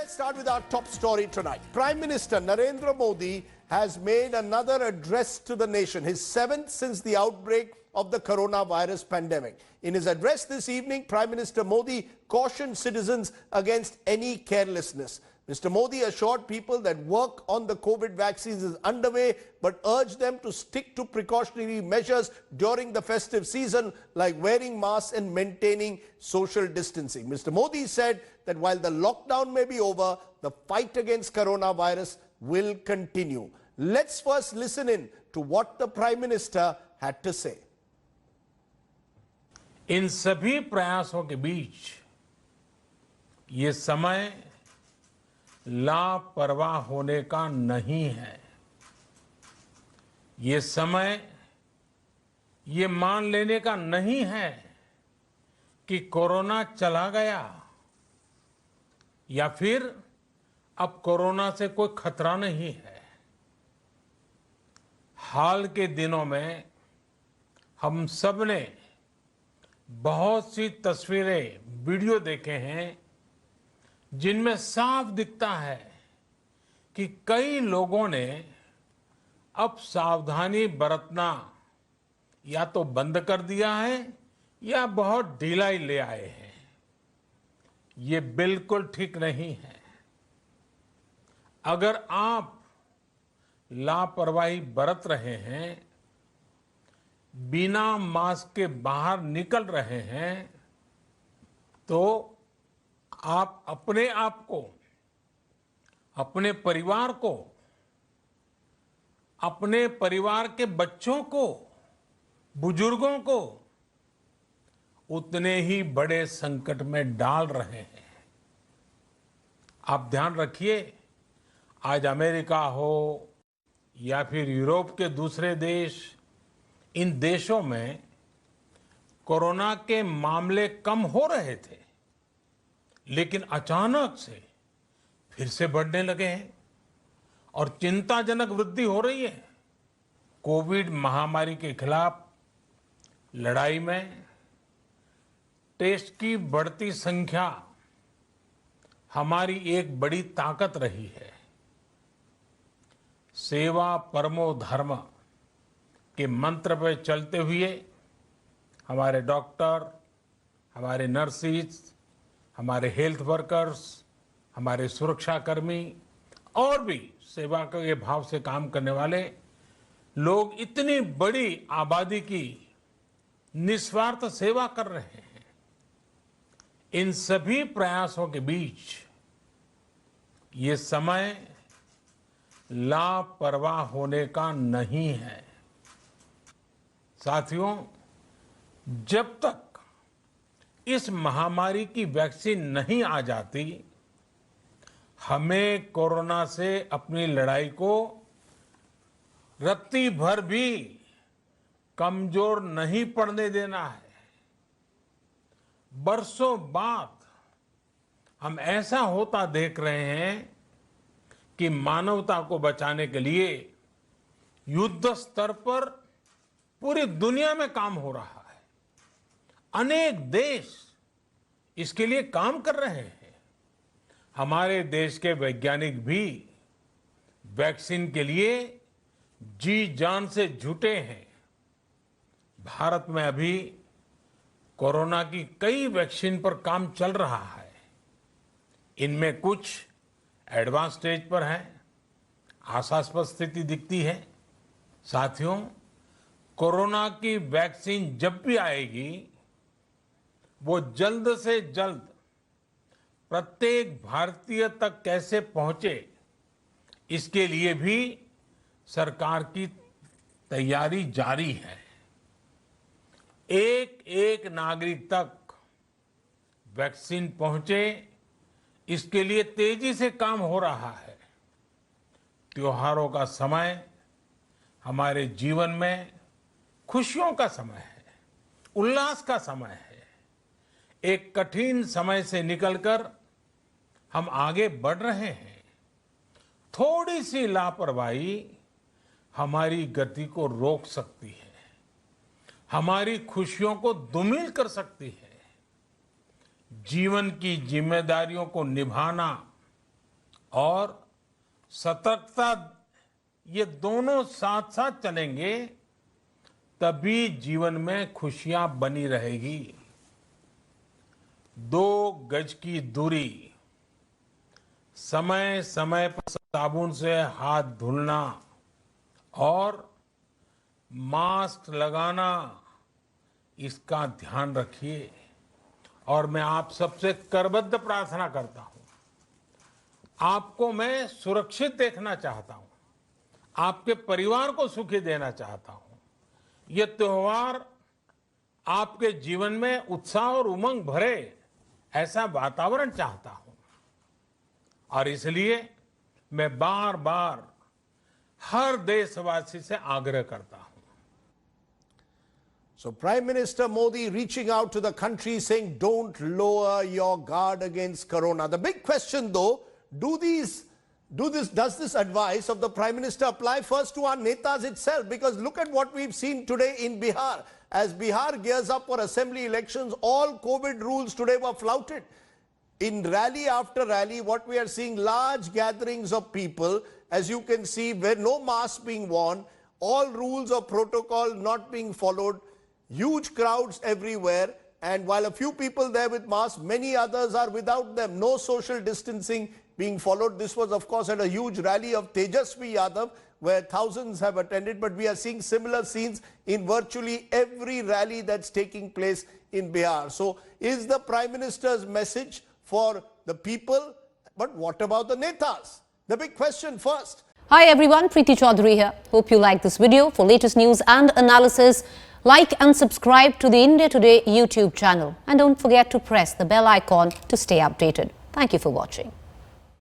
let's start with our top story tonight. Prime Minister Narendra Modi has made another address to the nation, his seventh since the outbreak of the coronavirus pandemic. In his address this evening, Prime Minister Modi cautioned citizens against any carelessness. Mr. Modi assured people that work on the COVID vaccines is underway, but urged them to stick to precautionary measures during the festive season, like wearing masks and maintaining social distancing. Mr. Modi said that while the lockdown may be over, the fight against coronavirus will continue. Let's first listen in to what the Prime Minister had to say. इन सभी प्रयासों के बीच ये समय लापरवाह होने का नहीं है। ये समय ये मान लेने का नहीं है कि कोरोना चला गया या फिर अब कोरोना से कोई खतरा नहीं है। हाल के दिनों में हम सब ने बहुत सी तस्वीरें, वीडियो देखे हैं जिनमें साफ दिखता है कि कई लोगों ने अब सावधानी बरतना या तो बंद कर दिया है या बहुत ढिलाई ले आए हैं। ये बिल्कुल ठीक नहीं है। अगर आप लापरवाही बरत रहे हैं, बिना मास्क के बाहर निकल रहे हैं, तो आप अपने आप को, अपने परिवार को, अपने परिवार के बच्चों को, बुजुर्गों को उतने ही बड़े संकट में डाल रहे हैं। आप ध्यान रखिए, आज अमेरिका हो या फिर यूरोप के दूसरे देश, इन देशों में कोरोना के मामले कम हो रहे थे, लेकिन अचानक से फिर से बढ़ने लगे हैं और चिंताजनक वृद्धि हो रही है। कोविड महामारी के खिलाफ लड़ाई में टेस्ट की बढ़ती संख्या हमारी एक बड़ी ताकत रही है। सेवा परमो धर्म के मंत्र पर चलते हुए हमारे डॉक्टर, हमारे नर्सिस, हमारे हेल्थ वर्कर्स, हमारे सुरक्षाकर्मी और भी सेवा के भाव से काम करने वाले लोग इतनी बड़ी आबादी की निस्वार्थ सेवा कर रहे हैं। इन सभी प्रयासों के बीच ये समय लापरवाह होने का नहीं है। साथियों, जब तक इस महामारी की वैक्सीन नहीं आ जाती, हमें कोरोना से अपनी लड़ाई को रत्ती भर भी कमजोर नहीं पड़ने देना है। बरसों बाद हम ऐसा होता देख रहे हैं कि मानवता को बचाने के लिए युद्ध स्तर पर पूरी दुनिया में काम हो रहा है। अनेक देश इसके लिए काम कर रहे हैं। हमारे देश के वैज्ञानिक भी वैक्सीन के लिए जी जान से जुटे हैं। भारत में अभी कोरोना की कई वैक्सीन पर काम चल रहा है। इनमें कुछ एडवांस स्टेज पर है, आशास्पद स्थिति दिखती है। साथियों, कोरोना की वैक्सीन जब भी आएगी, वो जल्द से जल्द प्रत्येक भारतीय तक कैसे पहुंचे, इसके लिए भी सरकार की तैयारी जारी है। एक एक नागरिक तक वैक्सीन पहुंचे, इसके लिए तेजी से काम हो रहा है। त्योहारों का समय हमारे जीवन में खुशियों का समय है, उल्लास का समय है। एक कठिन समय से निकलकर हम आगे बढ़ रहे हैं। थोड़ी सी लापरवाही हमारी गति को रोक सकती है, हमारी खुशियों को धूमिल कर सकती है। जीवन की जिम्मेदारियों को निभाना और सतर्कता, ये दोनों साथ साथ चलेंगे तभी जीवन में खुशियां बनी रहेगी। 2 गज की दूरी, समय समय पर साबुन से हाथ धुलना और मास्क लगाना, इसका ध्यान रखिए। और मैं आप सबसे करबद्ध प्रार्थना करता हूं, आपको मैं सुरक्षित देखना चाहता हूं, आपके परिवार को सुखी देना चाहता हूं। ये त्योहार आपके जीवन में उत्साह और उमंग भरे, ऐसा वातावरण चाहता हूं। और इसलिए मैं बार बार हर देशवासी से आग्रह करता हूं। So Prime Minister Modi reaching out to the country saying don't lower your guard against corona. The big question though, does this advice of the Prime Minister apply first to our netas itself? Because look at what we've seen today in Bihar. As Bihar gears up for assembly elections, all COVID rules today were flouted. In rally after rally, what we are seeing, large gatherings of people, as you can see, where no mask being worn, all rules of protocol not being followed, huge crowds everywhere, and while a few people there with masks, many others are without them. No social distancing being followed. This was, of course, at a huge rally of Tejasvi Yadav, where thousands have attended, but we are seeing similar scenes in virtually every rally that's taking place in Bihar. So, is the Prime Minister's message for the people? But what about the netas? The big question first. Hi everyone, Preeti Chaudhary here. Hope you like this video. For latest news and analysis, like and subscribe to the India Today YouTube channel. And don't forget to press the bell icon to stay updated. Thank you for watching.